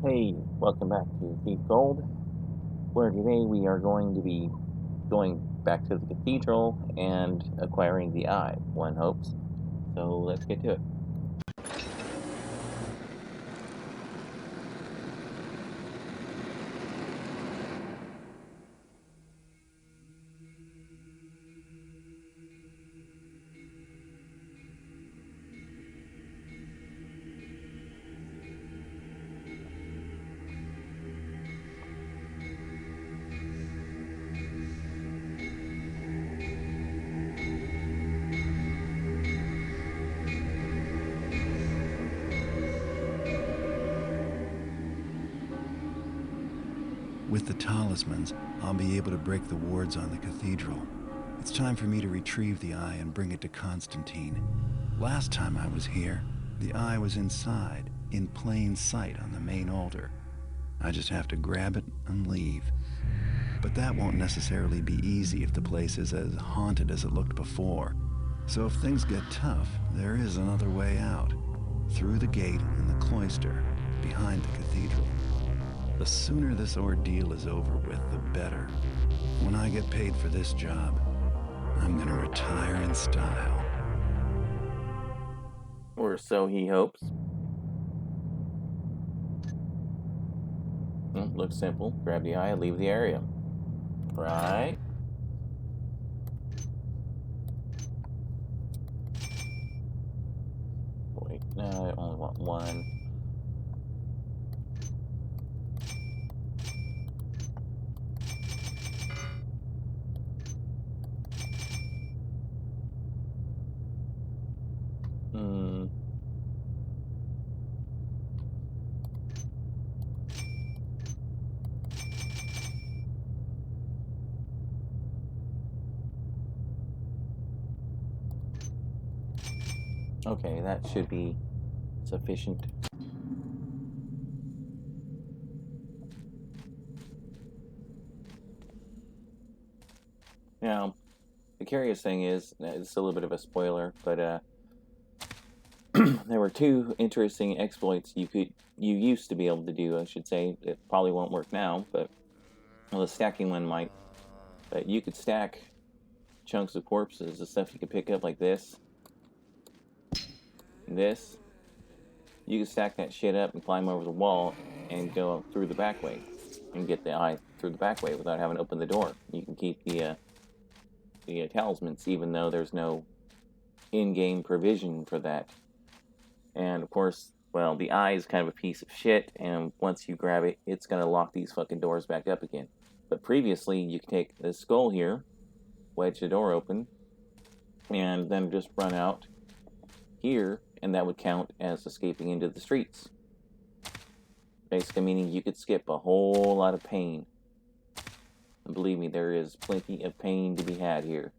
Hey, welcome back to Thief Gold, where today we are going to be going back to the cathedral and acquiring the eye, one hopes. So let's get to it. With the talismans, I'll be able to break the wards on the cathedral. It's time for me to retrieve the eye and bring it to Constantine. Last time I was here, the eye was inside, in plain sight on the main altar. I just have to grab it and leave. But that won't necessarily be easy if the place is as haunted as it looked before. So if things get tough, there is another way out. Through the gate in the cloister, behind the cathedral. The sooner this ordeal is over with, the better. When I get paid for this job, I'm gonna retire in style. Or so he hopes. Looks simple. Grab the eye, leave the area. Right? Wait, no, I only want one. Okay, that should be sufficient. Now, the curious thing is, it's a little bit of a spoiler, but there were two interesting exploits you used to be able to do, I should say. It probably won't work now, but well, the stacking one might. But you could stack chunks of corpses, the stuff you could pick up like this, and this. You could stack that shit up and climb over the wall and go through the back way and get the eye through the back way without having to open the door. You can keep the talismans even though there's no in-game provision for that. And of course, well, the eye is kind of a piece of shit, and once you grab it, it's gonna lock these fucking doors back up again. But previously, you could take this skull here, wedge the door open, and then just run out here, and that would count as escaping into the streets. Basically meaning you could skip a whole lot of pain. And believe me, there is plenty of pain to be had here.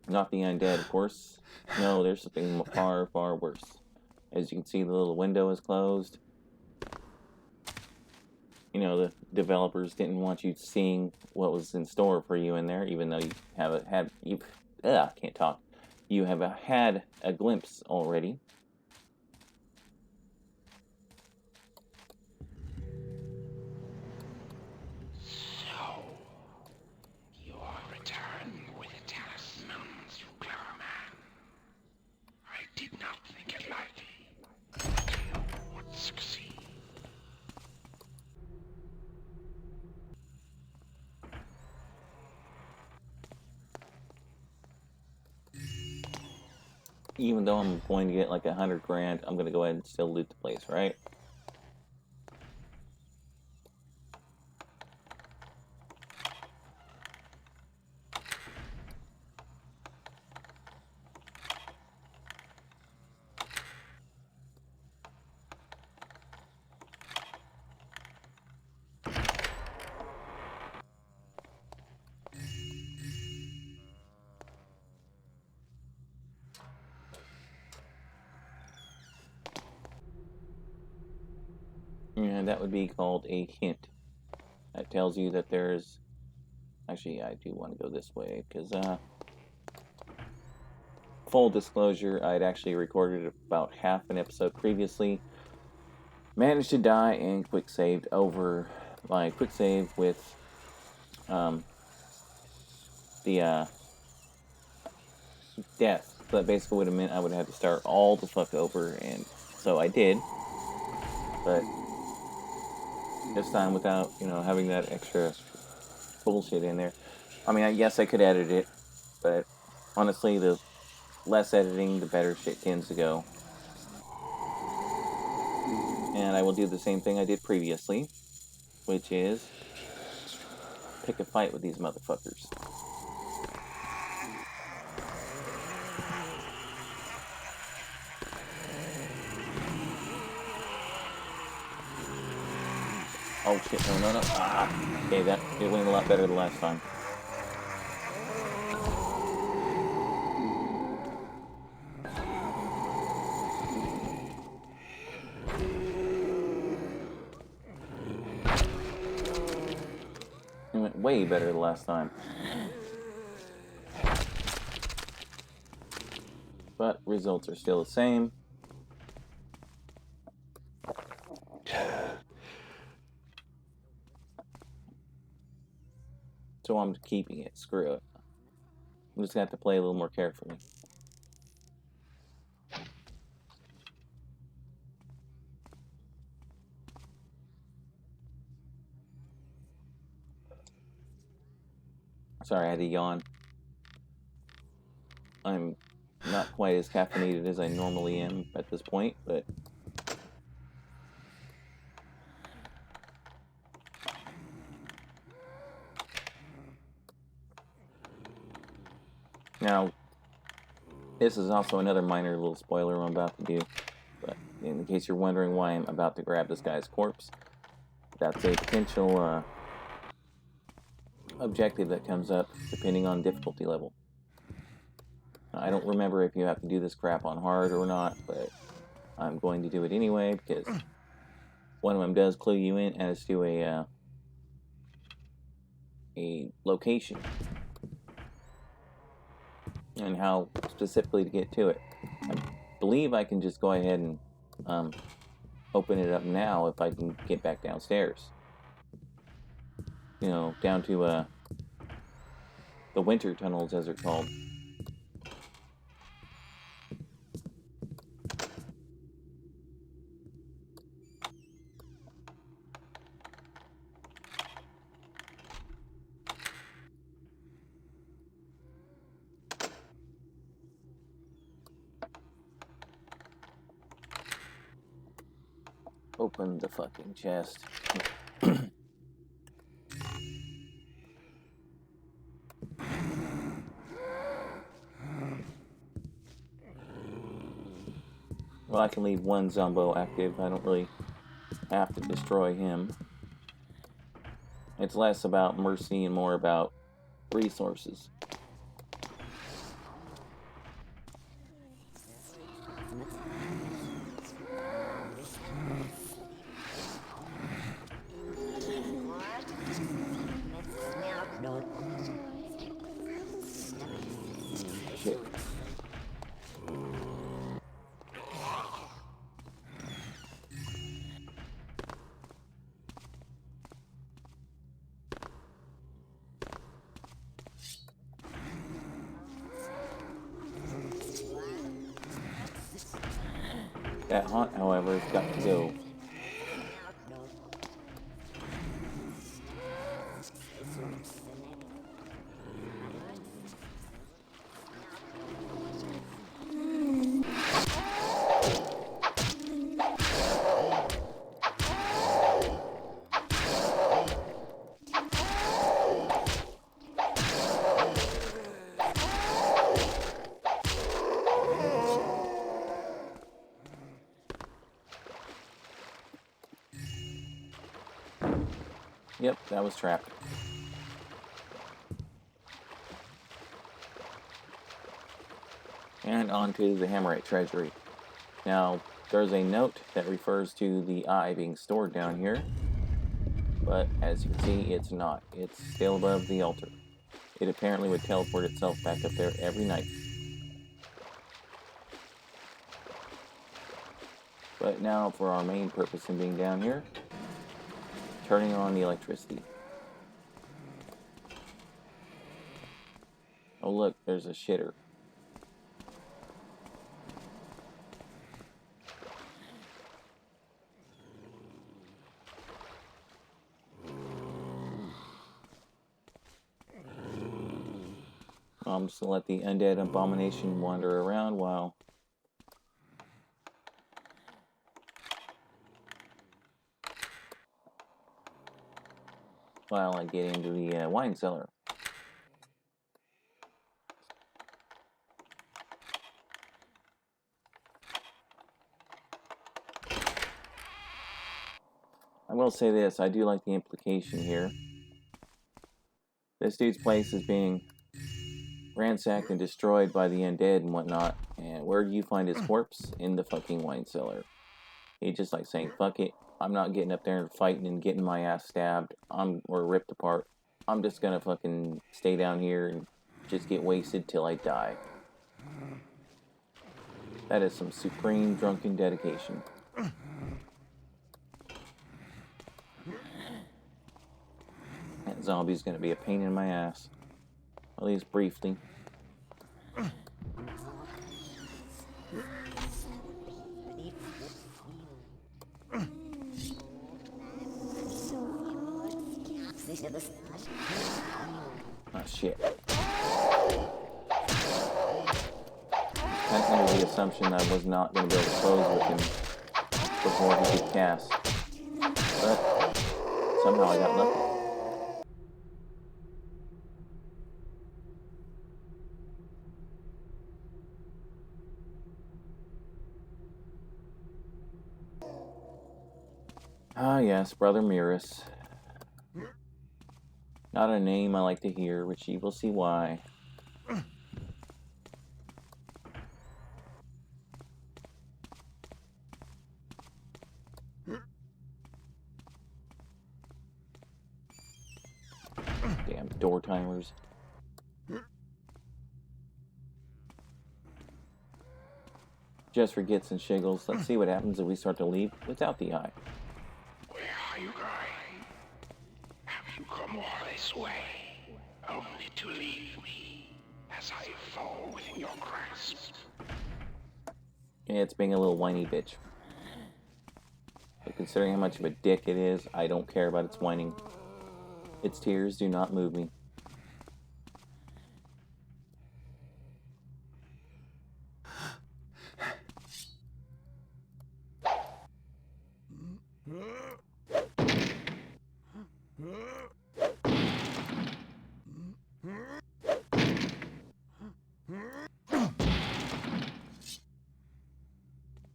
Not the undead, of course. No, there's something far, far worse. As you can see, the little window is closed. You know, the developers didn't want you seeing what was in store for you in there, even though you have had a glimpse already. So, you are returned with the talismans, you clever man. I did not think it likely that you would succeed. Even though I'm going to get like 100 grand, I'm going to go ahead and still loot the place, right? And that would be called a hint. That tells you that there's... Actually, I do want to go this way, because, full disclosure, I'd actually recorded about half an episode previously Managed to die and quick saved over my quick save with the death. So that basically would have meant I would have had to start all the fuck over, and so I did. But this time without, having that extra bullshit in there. I mean, yes, I could edit it, but honestly, the less editing, the better shit tends to go. And I will do the same thing I did previously, which is pick a fight with these motherfuckers. Oh shit, no. Okay, it went a lot better the last time. It went way better the last time. But results are still the same. So I'm keeping it. Screw it. I'm just gonna have to play a little more carefully. Sorry, I had to yawn. I'm not quite as caffeinated as I normally am at this point, but now this is also another minor little spoiler I'm about to do. But in case you're wondering why I'm about to grab this guy's corpse, that's a potential objective that comes up depending on difficulty level. I don't remember if you have to do this crap on hard or not, but I'm going to do it anyway because one of them does clue you in as to a location and how specifically to get to it. I believe I can just go ahead and open it up now if I can get back downstairs. Down to the winter tunnels, as they're called. Open the fucking chest. Well, I can leave one Zombo active. I don't really have to destroy him. It's less about mercy and more about resources. Shit. That haunt, however, has got to go. Yep, that was trapped. And onto the Hammerite treasury. Now, there's a note that refers to the eye being stored down here, but as you can see, it's not. It's still above the altar. It apparently would teleport itself back up there every night. But now for our main purpose in being down here, turning on the electricity. Oh look, there's a shitter. I'm just gonna let the undead abomination wander around while I get into the wine cellar. I will say this, I do like the implication here. This dude's place is being ransacked and destroyed by the undead and whatnot, and where do you find his corpse? In the fucking wine cellar. He just like saying, fuck it, I'm not getting up there and fighting and getting my ass stabbed or ripped apart. I'm just gonna fucking stay down here and just get wasted till I die. That is some supreme drunken dedication. That zombie's gonna be a pain in my ass. At least briefly. Oh shit. Kind of under the assumption I was not going to be able to close with him before he could cast. But somehow I got lucky. Ah yes, Brother Mirus. Not a name I like to hear, which you will see why. Damn door timers. Just for gits and shiggles, let's see what happens if we start to leave without the eye. Where are you going? Have you come all this way, only to leave me as I fall within your grasp? Yeah, it's being a little whiny bitch. But considering how much of a dick it is, I don't care about its whining. Its tears do not move me.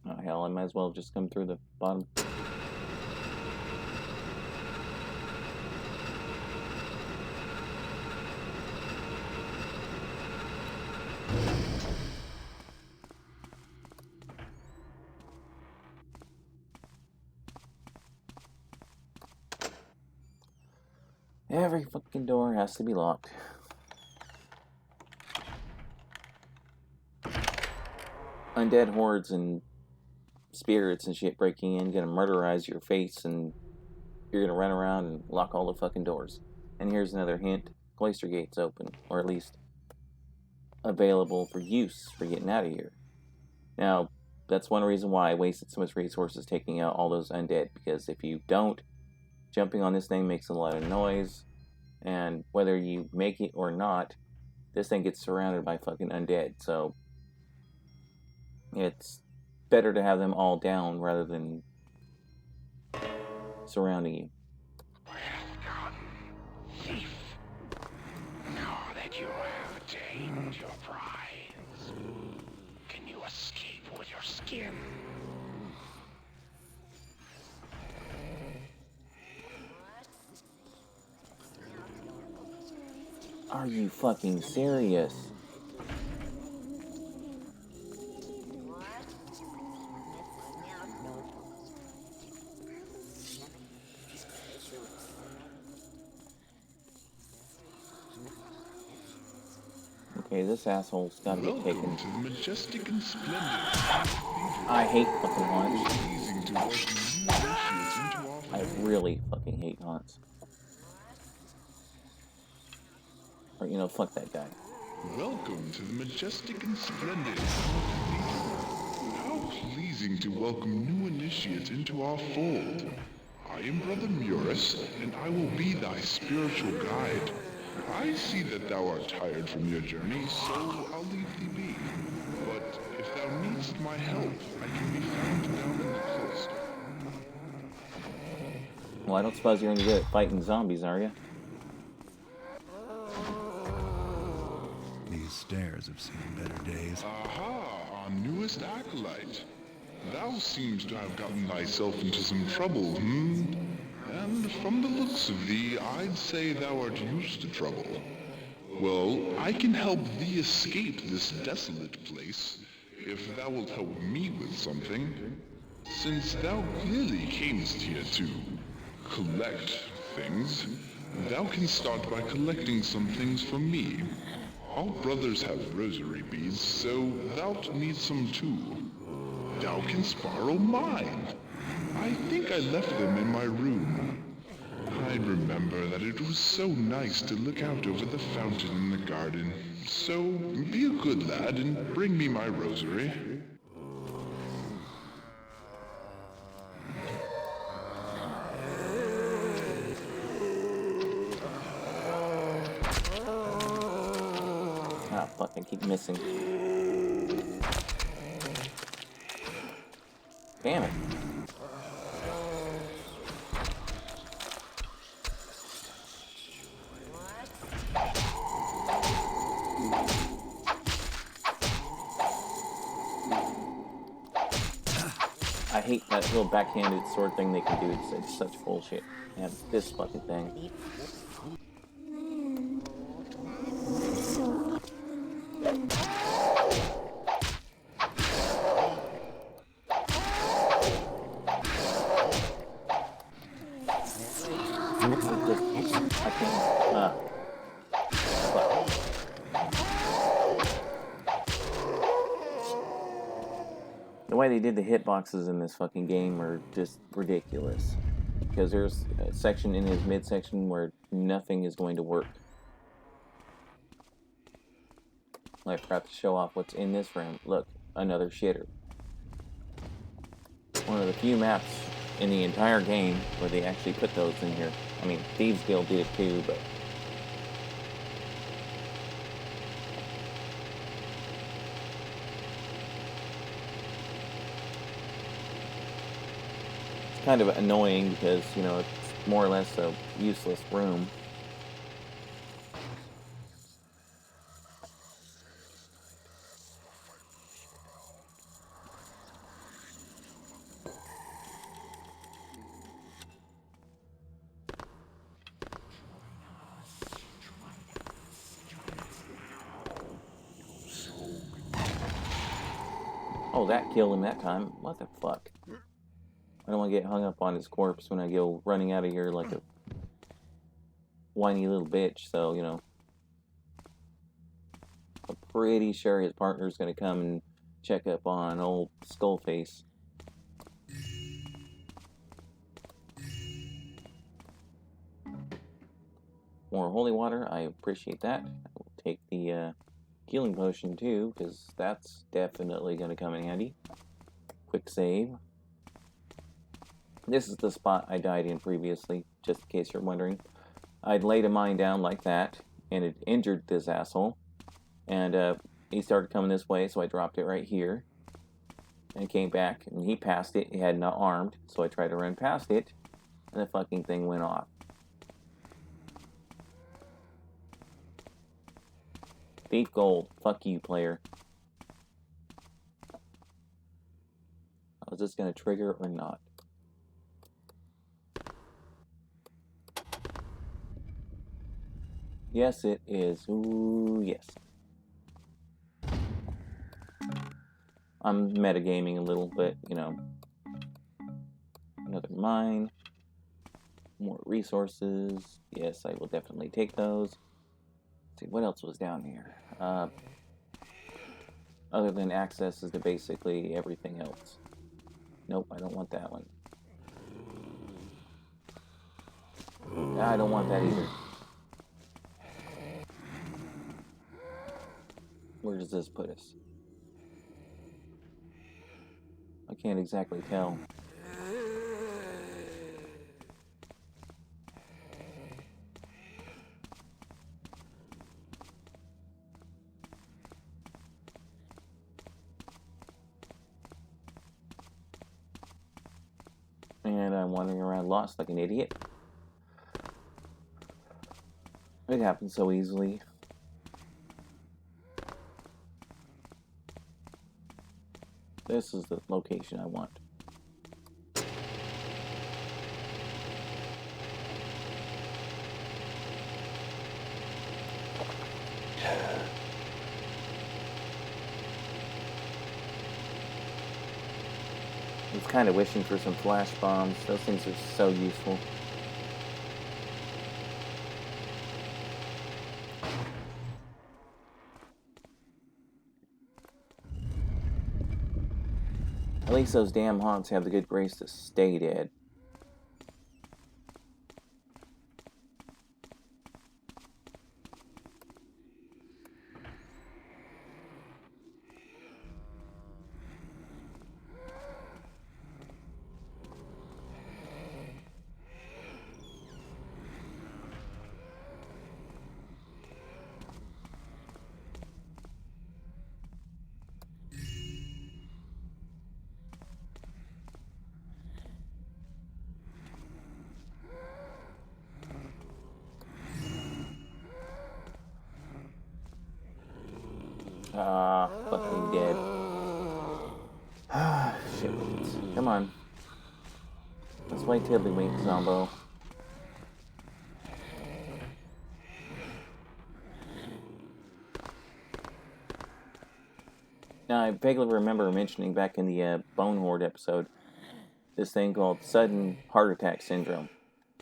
Oh hell, I might as well just come through the bottom. Every fucking door has to be locked. Undead hordes and spirits and shit breaking in, gonna murderize your face, and you're gonna run around and lock all the fucking doors. And here's another hint: cloister gates open, or at least available for use for getting out of here. Now, that's one reason why I wasted so much resources taking out all those undead, because if you don't, jumping on this thing makes a lot of noise, and whether you make it or not, this thing gets surrounded by fucking undead, so it's better to have them all down rather than surrounding you. Well done, thief. Now that you have attained your prize, can you escape with your skin? Are you fucking serious? Okay, this asshole's gotta get taken. Welcome to the majestic and splendid Haunted Cathedral. I hate fucking haunts. Pleasing to welcome new initiates into our I fold. really fucking hate haunts. Or, you know, fuck that guy. Welcome to the majestic and splendid Haunted Cathedral. How pleasing to welcome new initiates into our fold. I am Brother Murus, and I will be thy spiritual guide. I see that thou art tired from your journey, so I'll leave thee be. But if thou needst my help, I can be found down in the cloister. Well, I don't suppose you're any good at fighting zombies, are you? These stairs have seen better days. Aha, our newest acolyte. Thou seems to have gotten thyself into some trouble, And from the looks of thee, I'd say thou art used to trouble. Well, I can help thee escape this desolate place, if thou wilt help me with something. Since thou clearly camest here to collect things, thou can start by collecting some things from me. All brothers have rosary beads, so thou'lt need some too. Thou canst borrow mine. I think I left them in my room. I remember that it was so nice to look out over the fountain in the garden. So be a good lad and bring me my rosary. Ah, fuck, I keep missing. Damn it. I hate that little backhanded sword thing they can do. It's such bullshit. And this fucking thing. I can't. Fuck. The way they did the hitboxes in this fucking game are just ridiculous. Because there's a section in his midsection where nothing is going to work. I forgot to show off what's in this room. Look, another shitter. One of the few maps in the entire game where they actually put those in here. I mean, Thieves Guild did it too, but... it's kind of annoying because, you know, it's more or less a useless room. Oh, that killed him that time. What the fuck? I don't want to get hung up on his corpse when I go running out of here like a whiny little bitch, so, you know. I'm pretty sure his partner's gonna come and check up on old Skullface. More holy water, I appreciate that. I will take the healing potion too, because that's definitely gonna come in handy. Quick save. This is the spot I died in previously, just in case you're wondering. I'd laid a mine down like that, and it injured this asshole. And he started coming this way, so I dropped it right here. And came back, and he passed it. He had not armed, so I tried to run past it, and the fucking thing went off. Thief Gold. Fuck you, player. Was this gonna trigger or not? Yes, it is. Ooh, yes. I'm metagaming a little bit, you know. Another mine. More resources. Yes, I will definitely take those. Let's see, what else was down here? Other than access to basically everything else. Nope, I don't want that one. I don't want that either. Where does this put us? I can't exactly tell. And I'm wandering around lost like an idiot. It happens so easily. This is the location I want. I was kind of wishing for some flash bombs. Those things are so useful. At least those damn haunts have the good grace to stay dead. Ah, fucking dead. Ah, shit. Come on. Let's play Tiddlywink, Zombo. Now, I vaguely remember mentioning back in the Bone Horde episode this thing called sudden heart attack syndrome.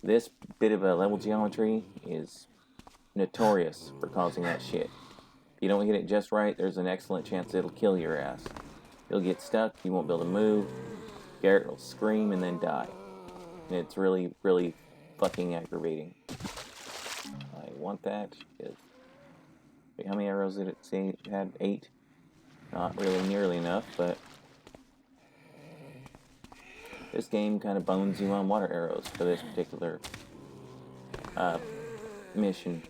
This bit of a level geometry is notorious for causing that shit. If you don't hit it just right, there's an excellent chance it'll kill your ass. You'll get stuck, you won't be able to move, Garret will scream and then die. And it's really, really fucking aggravating. I want that. Wait, how many arrows did it say it had? 8? Not really nearly enough, but this game kind of bones you on water arrows for this particular mission.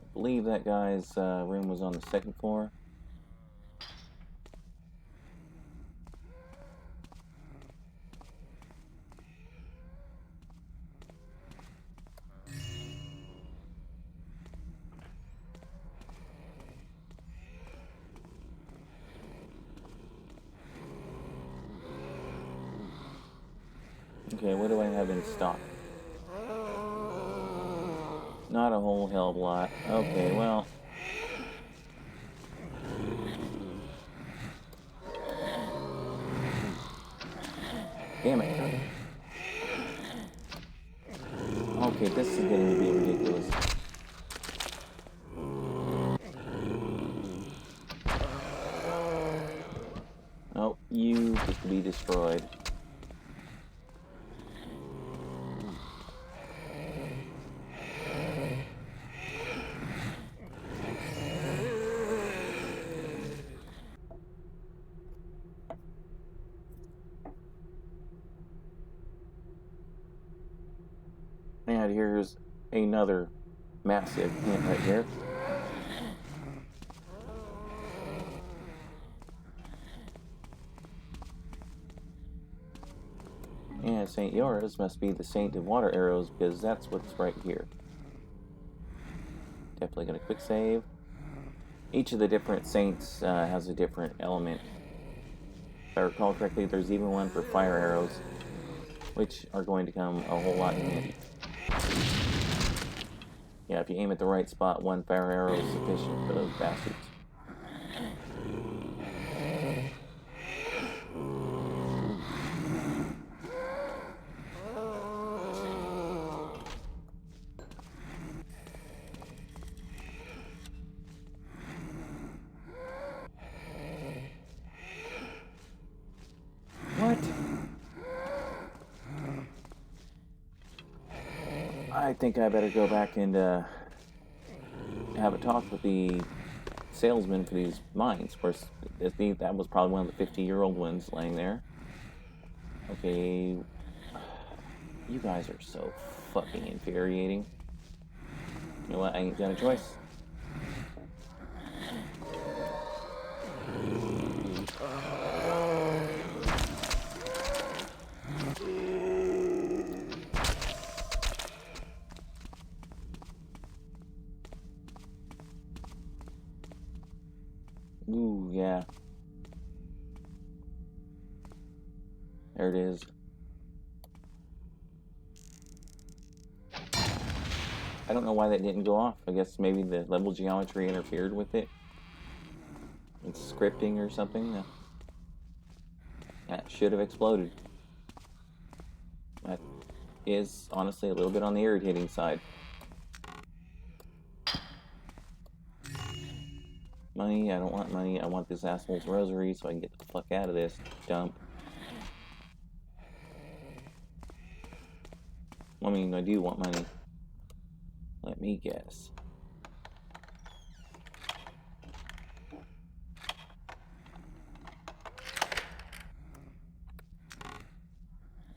I believe that guy's room was on the 2nd floor. Okay, what do I have in stock? Not a whole hell of a lot. Okay, well. Damn it. Okay, this is getting to be ridiculous. Oh, you get to be destroyed. And here's another massive hint right here. And St. Yora's must be the saint of water arrows because that's what's right here. Definitely going to quick save. Each of the different saints has a different element. If I recall correctly, there's even one for fire arrows, which are going to come a whole lot in handy. Yeah, if you aim at the right spot, one fire arrow is sufficient for those bastards. I think I better go back and have a talk with the salesman for these mines. Of course, that was probably one of the 50-year-old ones laying there. Okay, you guys are so fucking infuriating. You know what? I ain't got a choice. Ooh, yeah. There it is. I don't know why that didn't go off. I guess maybe the level geometry interfered with it. It's scripting or something. That should have exploded. That is honestly a little bit on the irritating side. Money, I don't want money. I want this asshole's rosary so I can get the fuck out of this dump. I mean, I do want money. Let me guess.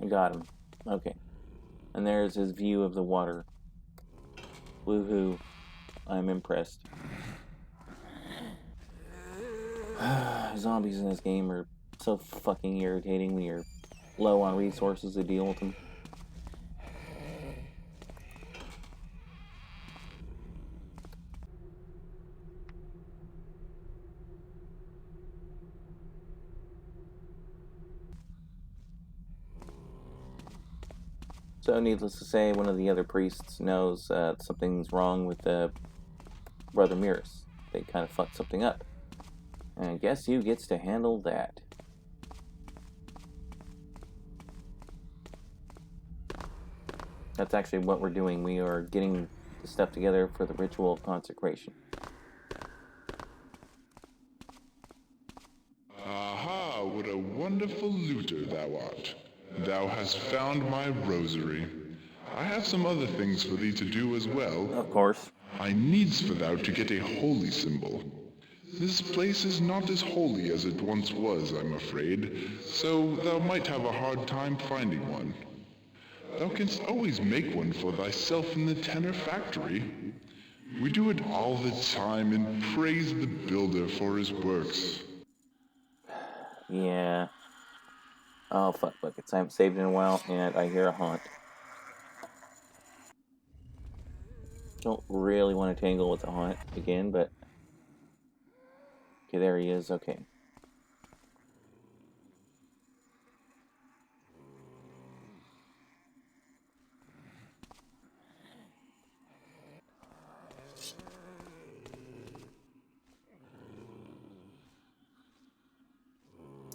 I got him. Okay. And there's his view of the water. Woohoo. I'm impressed. Zombies in this game are so fucking irritating when you're low on resources to deal with them. So, needless to say, one of the other priests knows something's wrong with Brother Mirus. They kind of fucked something up. And guess who gets to handle that? That's actually what we're doing. We are getting the stuff together for the ritual of consecration. Aha, what a wonderful looter thou art. Thou hast found my rosary. I have some other things for thee to do as well. Of course. I needs for thou to get a holy symbol. This place is not as holy as it once was, I'm afraid, so thou might have a hard time finding one. Thou canst always make one for thyself in the tenor factory. We do it all the time and praise the builder for his works. Yeah. Oh, fuck buckets. I haven't saved in a while, and I hear a haunt. Don't really want to tangle with the haunt again, but... Okay, there he is. Okay.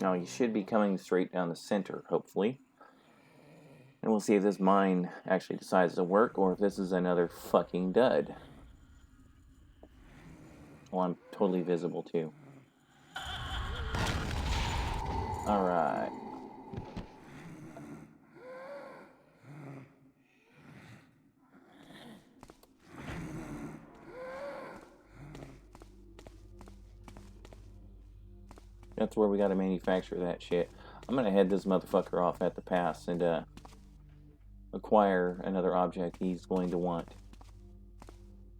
Now, you should be coming straight down the center, hopefully. And we'll see if this mine actually decides to work, or if this is another fucking dud. Well, I'm totally visible, too. Alright. That's where we gotta manufacture that shit. I'm gonna head this motherfucker off at the pass and acquire another object he's going to want.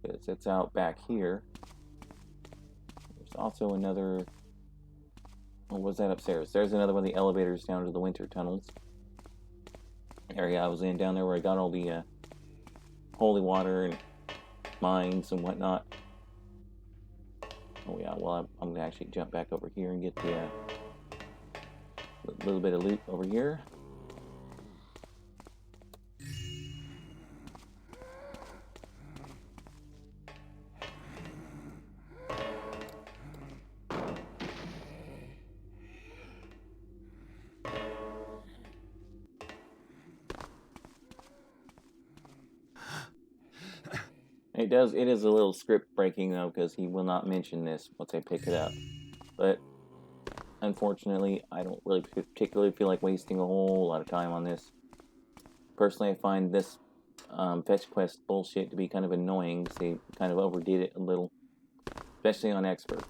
Because it's out back here. There's also another... What was that upstairs? There's another one of the elevators down to the winter tunnels. Area I was in down there where I got all the holy water and mines and whatnot. Oh yeah, well I'm gonna actually jump back over here and get the little bit of loot over here. It is a little script breaking though, because he will not mention this once I pick it up. But unfortunately, I don't really particularly feel like wasting a whole lot of time on this. Personally, I find this fetch quest bullshit to be kind of annoying, because they kind of overdid it a little, especially on Expert.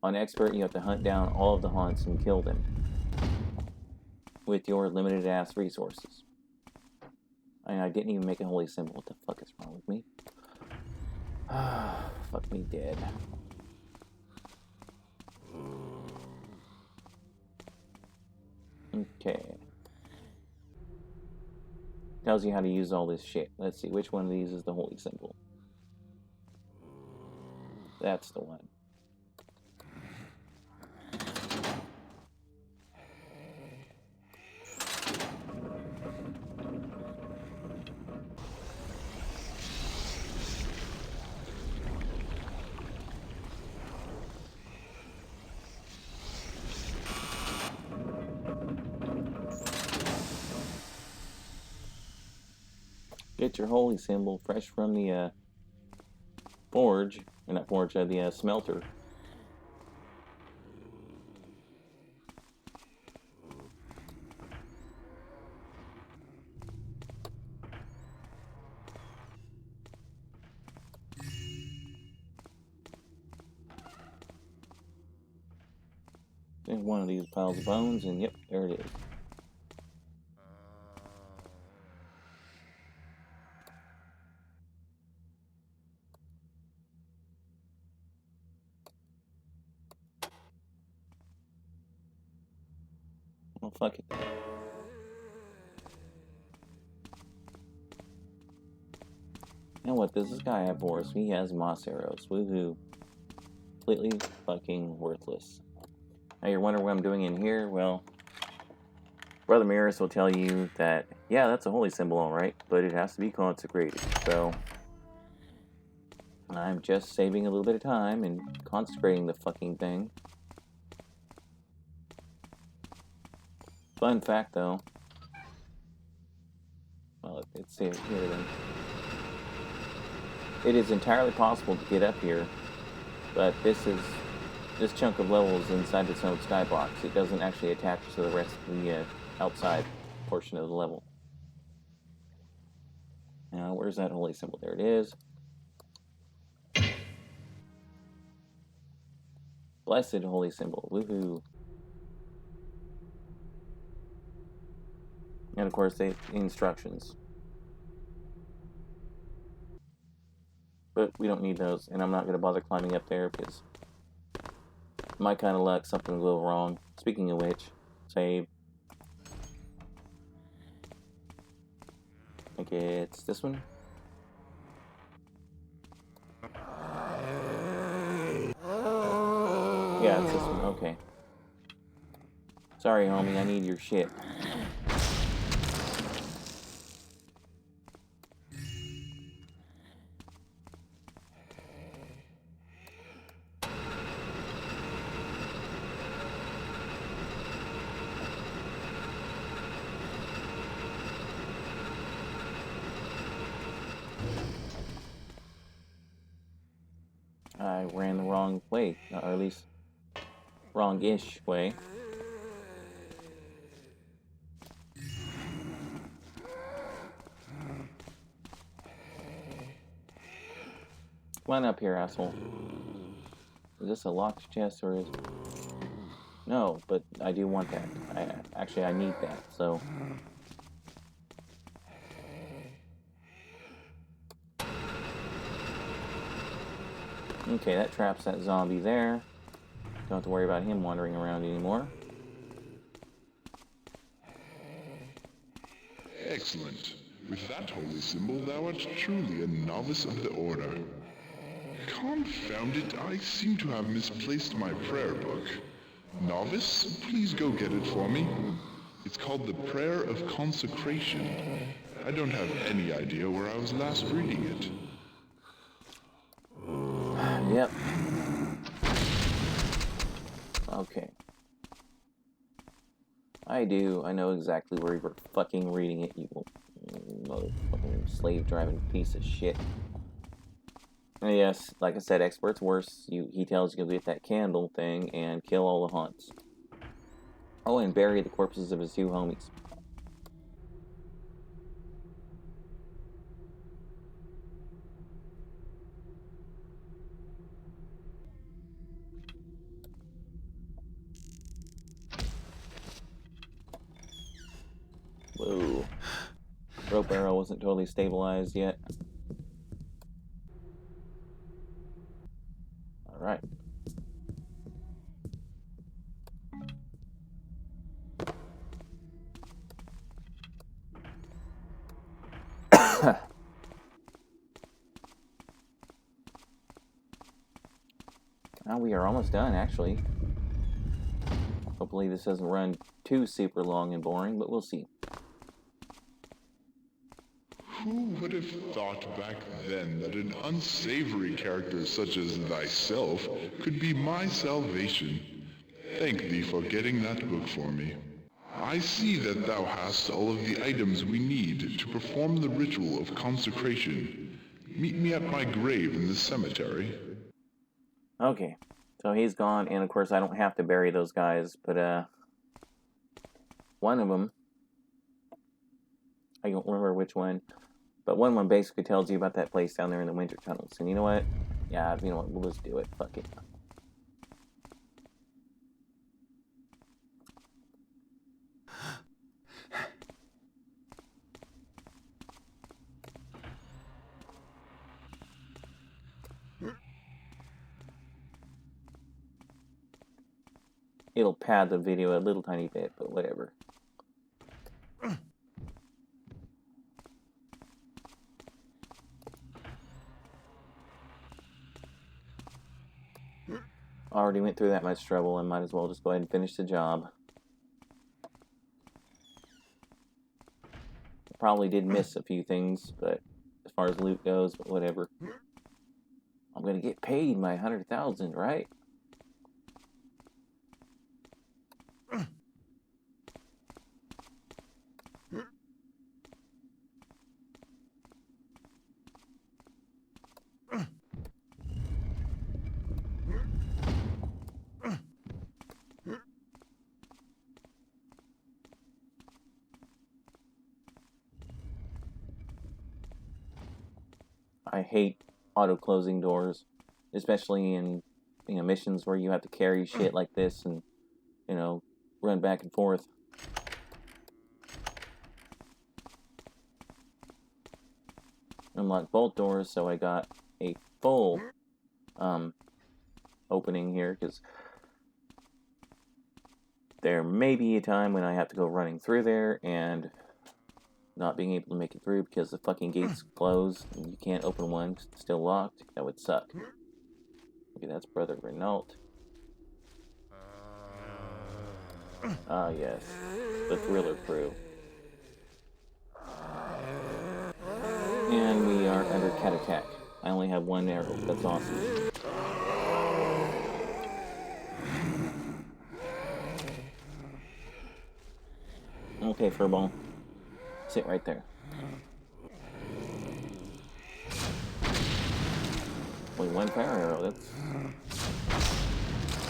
On Expert, you have to hunt down all of the haunts and kill them with your limited-ass resources. I didn't even make a holy symbol. What the fuck is wrong with me? Fuck me dead. Okay. Tells you how to use all this shit. Let's see, which one of these is the holy symbol? That's the one. Get your holy symbol fresh from the forge, or not forge, the smelter. In one of these piles of bones, and yep, there it is. Well, fuck it. You know what does this guy have for us? He has moss arrows. Woohoo. Completely fucking worthless. Now you're wondering what I'm doing in here? Well, Brother Maris will tell you that, yeah, that's a holy symbol, alright, but it has to be consecrated. So, I'm just saving a little bit of time and consecrating the fucking thing. Fun fact, though. Well, it's here then. It is entirely possible to get up here, but this chunk of level is inside its own skybox. It doesn't actually attach to the rest of the outside portion of the level. Now, where's that holy symbol? There it is. Blessed holy symbol. Woohoo. And of course, the instructions. But we don't need those, and I'm not going to bother climbing up there because my kind of luck, something will go wrong. Speaking of which, save. I think it's this one. Yeah, it's this one. Okay. Sorry, homie. I need your shit. I ran the wrong way, or at least wrong-ish way. Come on up here, asshole. Is this a locked chest or is... No, but I do want that. I need that, so... Okay, that traps that zombie there. Don't have to worry about him wandering around anymore. Excellent. With that holy symbol, thou art truly a novice of the order. Confound it, I seem to have misplaced my prayer book. Novice, please go get it for me. It's called the Prayer of Consecration. I don't have any idea where I was last reading it. Yep. Okay. I know exactly where you were fucking reading it, you motherfucking slave-driving piece of shit. And yes, like I said, Expert's worse. He tells you to get that candle thing and kill all the haunts. Oh, and bury the corpses of his two homies. rope arrow wasn't totally stabilized yet. Alright. Now we are almost done, actually. Hopefully this doesn't run too super long and boring, but we'll see. Who would have thought back then that an unsavory character such as thyself could be my salvation? Thank thee for getting that book for me. I see that thou hast all of the items we need to perform the ritual of consecration. Meet me at my grave in the cemetery. Okay, so he's gone, and of course I don't have to bury those guys, but one of them, I don't remember which one, but one of them basically tells you about that place down there in the winter tunnels. And you know what? Yeah, you know what? We'll just do it. Fuck it. It'll pad the video a little tiny bit, but whatever. Already went through that much trouble, I might as well just go ahead and finish the job. Probably did miss a few things, but as far as loot goes, but whatever. I'm gonna get paid my 100,000, right? I hate auto-closing doors, especially in, you know, missions where you have to carry shit like this and, you know, run back and forth. Unlock bolt doors, so I got a full opening here, because there may be a time when I have to go running through there and not being able to make it through because the fucking gate's closed and you can't open one because it's still locked. That would suck. Okay, that's Brother Renault. Ah, yes. The Thriller crew. And we are under cat attack. I only have one arrow. That's awesome. Okay, Furball. Sit right there. Only one fire arrow. That's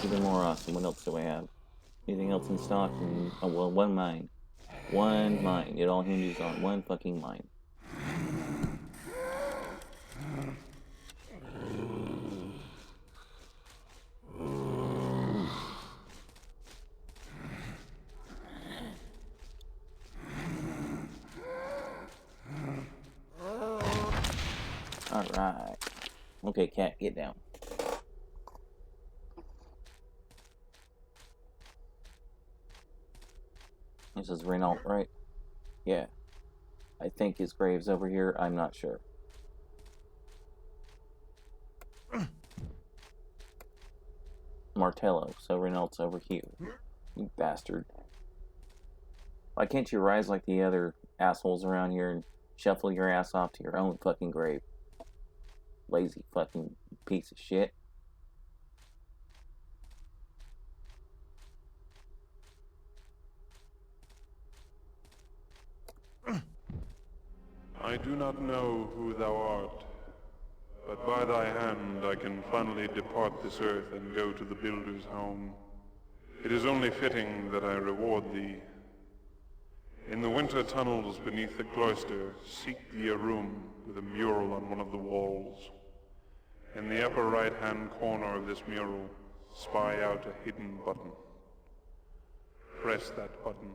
even more awesome. What else do I have? Anything else in stock? Oh, well, one mine. One mine. It all hinges on one fucking mine. Alright. Okay, cat, get down. This is Renault, right? Yeah. I think his grave's over here. I'm not sure. Martello, so Renault's over here. You bastard. Why can't you rise like the other assholes around here and shuffle your ass off to your own fucking grave? Lazy fucking piece of shit. I do not know who thou art, but by thy hand I can finally depart this earth and go to the builder's home. It is only fitting that I reward thee. In the winter tunnels beneath the cloister, seek thee a room with a mural on one of the walls. In the upper right-hand corner of this mural, spy out a hidden button. Press that button.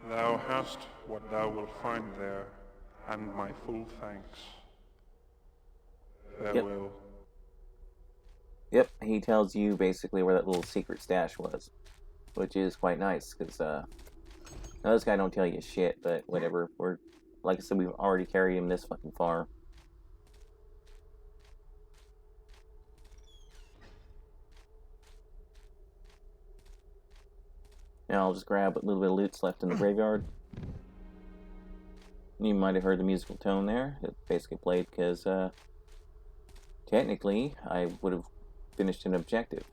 Thou hast what thou wilt find there, and my full thanks. Farewell. Yep, he tells you basically where that little secret stash was, which is quite nice, because, now this guy don't tell you shit, but whatever. Like I said, we've already carried him this fucking far. Now I'll just grab a little bit of loot's left in the graveyard. You might have heard the musical tone there. It basically played because, technically, I would have finished an objective.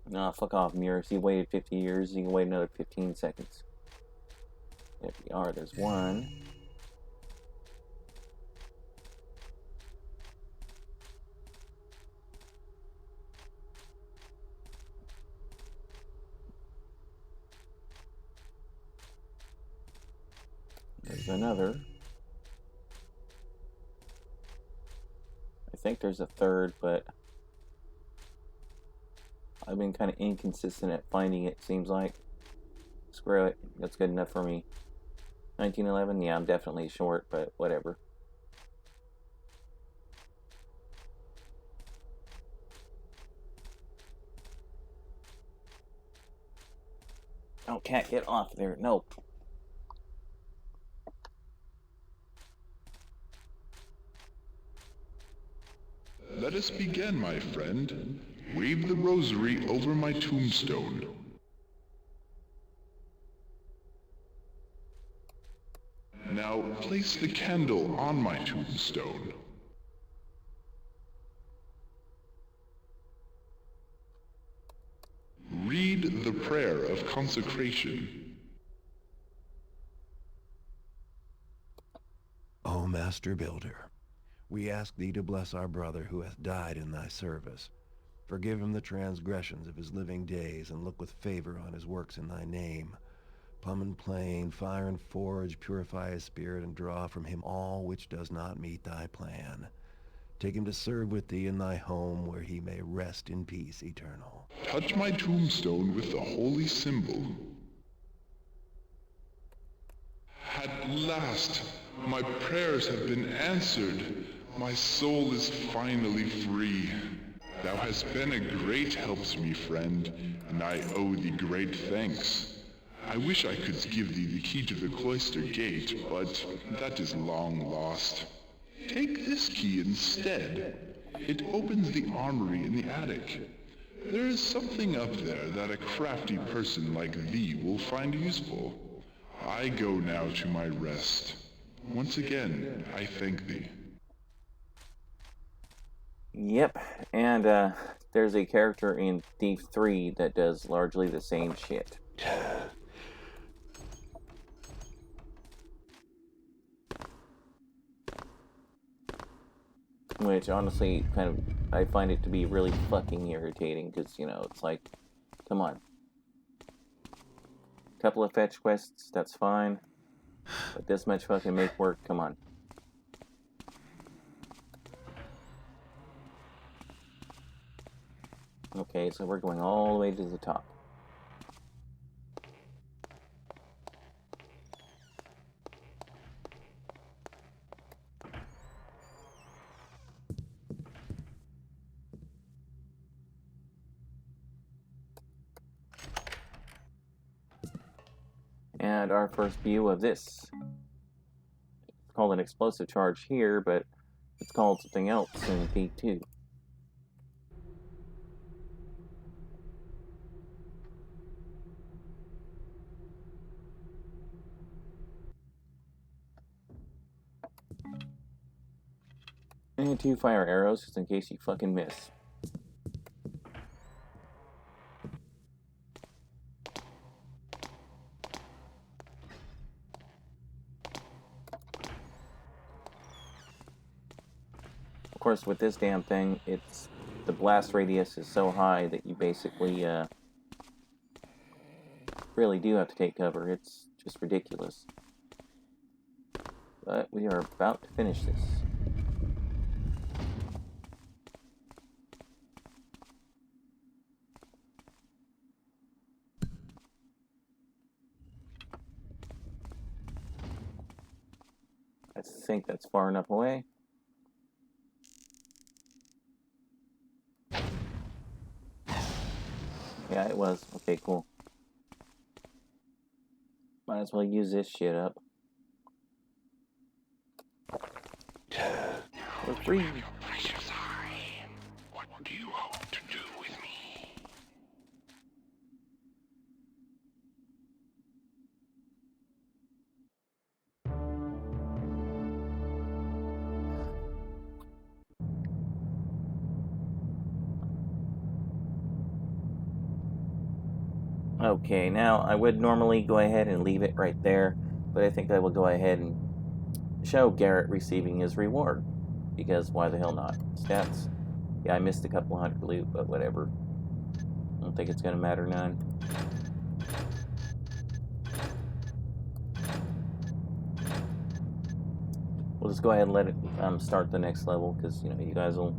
Nah, fuck off, Mirrors. You waited 50 years, you can wait another 15 seconds. There we are, there's one. There's another. I think there's a third, but I've been kind of inconsistent at finding it, seems like. Screw it. That's good enough for me. 1911? Yeah, I'm definitely short, but whatever. Oh, cat, get off there. Nope. Let us begin, my friend. Wave the rosary over my tombstone. Now place the candle on my tombstone. Read the prayer of consecration. O Master Builder, we ask thee to bless our brother who hath died in thy service. Forgive him the transgressions of his living days, and look with favor on his works in thy name. Plumb and plane, fire and forge, purify his spirit, and draw from him all which does not meet thy plan. Take him to serve with thee in thy home, where he may rest in peace eternal. Touch my tombstone with the holy symbol. At last, my prayers have been answered. My soul is finally free. Thou hast been a great help to me, friend, and I owe thee great thanks. I wish I could give thee the key to the cloister gate, but that is long lost. Take this key instead. It opens the armory in the attic. There is something up there that a crafty person like thee will find useful. I go now to my rest. Once again, I thank thee. Yep, and there's a character in Thief 3 that does largely the same shit. Which, honestly, I find it to be really fucking irritating, because, you know, it's like, come on. Couple of fetch quests, that's fine. But this much fucking make work, come on. Okay, so we're going all the way to the top. And our first view of this. It's called an explosive charge here, but it's called something else in Thief 2. And 2 fire arrows, just in case you fucking miss. Of course, with this damn thing, the blast radius is so high that you basically really do have to take cover. It's just ridiculous. But we are about to finish this. think that's far enough away. Yeah, it was. Okay, cool. Might as well use this shit up. We're free. Your precious eye. What do you hope to do with me? Okay, now I would normally go ahead and leave it right there, but I think I will go ahead and show Garret receiving his reward, because why the hell not? Stats. Yeah, I missed a couple hundred loot, but whatever. I don't think it's gonna matter none. We'll just go ahead and let it start the next level, because you guys will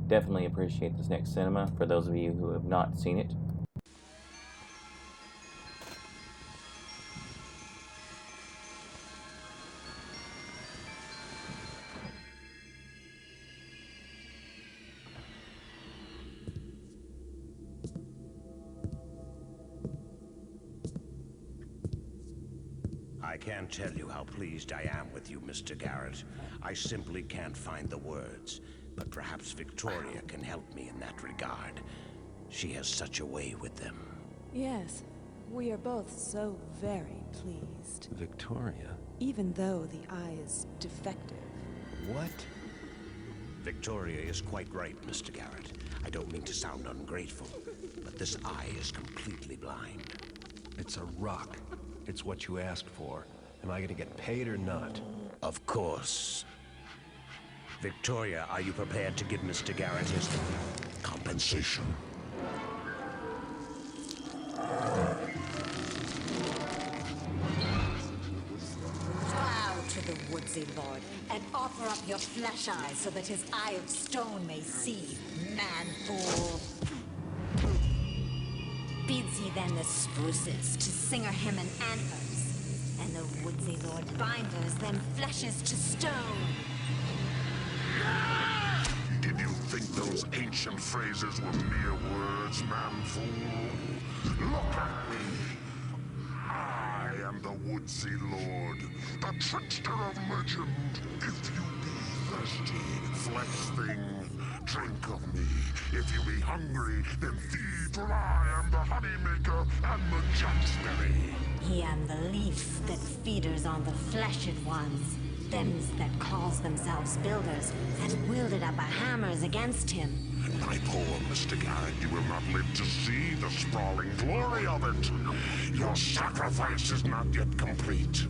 definitely appreciate this next cinema for those of you who have not seen it. I can't tell you how pleased I am with you, Mr. Garret. I simply can't find the words. But perhaps Victoria can help me in that regard. She has such a way with them. Yes, we are both so very pleased. Victoria? Even though the eye is defective. What? Victoria is quite right, Mr. Garret. I don't mean to sound ungrateful, but this eye is completely blind. It's a rock. It's what you asked for. Am I gonna get paid or not? Of course. Victoria, are you prepared to give Mr. Garret his compensation? Bow to the woodsy lord, and offer up your flesh eye so that his eye of stone may see, man fool. Bids he then the spruces to singer him in antlers, and the woodsy lord binders then fleshes to stone. Did you think those ancient phrases were mere words, man fool? Look at me. I am the woodsy lord, the trickster of legend. If you be thirsty, flesh thing, drink of me. If you be hungry, then feed, for I am the honey maker and the jumpsberry. He am the leaf that feeders on the fleshed ones, thems that calls themselves builders, and wielded up a hammers against him. My poor Mr. Garret, you will not live to see the sprawling glory of it. Your sacrifice is not yet complete.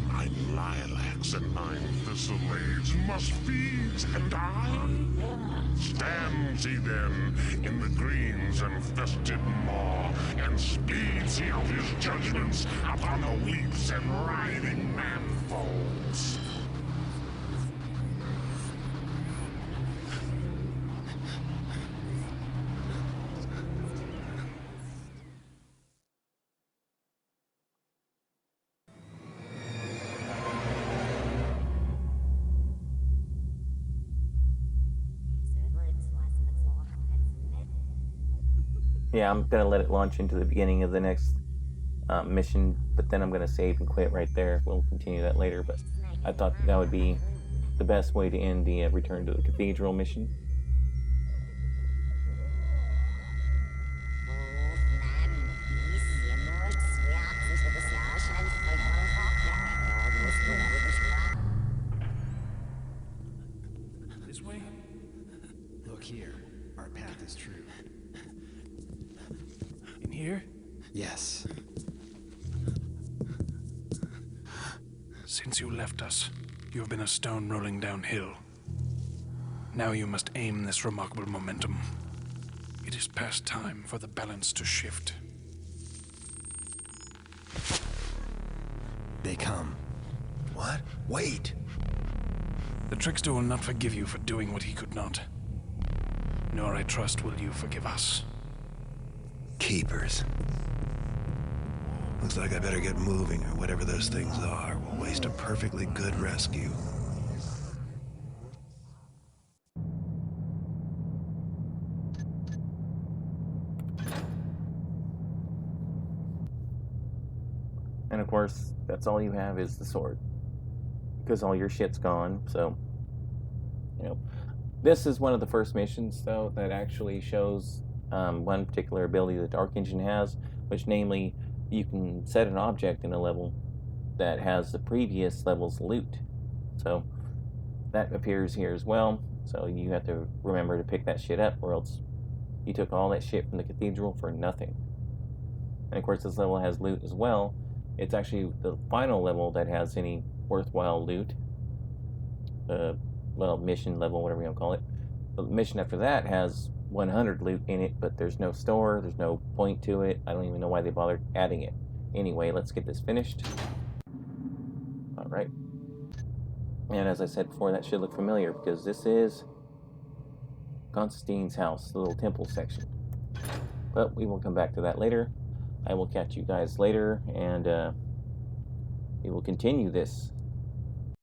9 lilacs and 9 thistleblades must feed and die. Stands he then in the greens and fested maw, and speeds he out his judgments upon the weeps and writhing manfolds. Yeah, I'm gonna let it launch into the beginning of the next mission, but then I'm gonna save and quit right there. We'll continue that later, but I thought that would be the best way to end the Return to the Cathedral mission. This way? Look here. Our path is true. In here? Yes. Since you left us, you have been a stone rolling downhill. Now you must aim this remarkable momentum. It is past time for the balance to shift. They come. What? Wait! The trickster will not forgive you for doing what he could not. Nor, I trust, will you forgive us. Keepers. Looks like I better get moving, or whatever those things are will waste a perfectly good rescue. And of course, that's all you have is the sword. Because all your shit's gone, so, you know. This is one of the first missions, though, that actually shows one particular ability that Dark Engine has, which namely, you can set an object in a level that has the previous level's loot. So, that appears here as well, so you have to remember to pick that shit up, or else you took all that shit from the cathedral for nothing. And of course, this level has loot as well. It's actually the final level that has any worthwhile loot. Well, mission level, whatever you want to call it. The mission after that has 100 loot in it, but there's no store, there's no point to it. I don't even know why they bothered adding it. Anyway, let's get this finished. Alright. And as I said before, that should look familiar, because this is Constantine's house, the little temple section. But we will come back to that later. I will catch you guys later, and we will continue this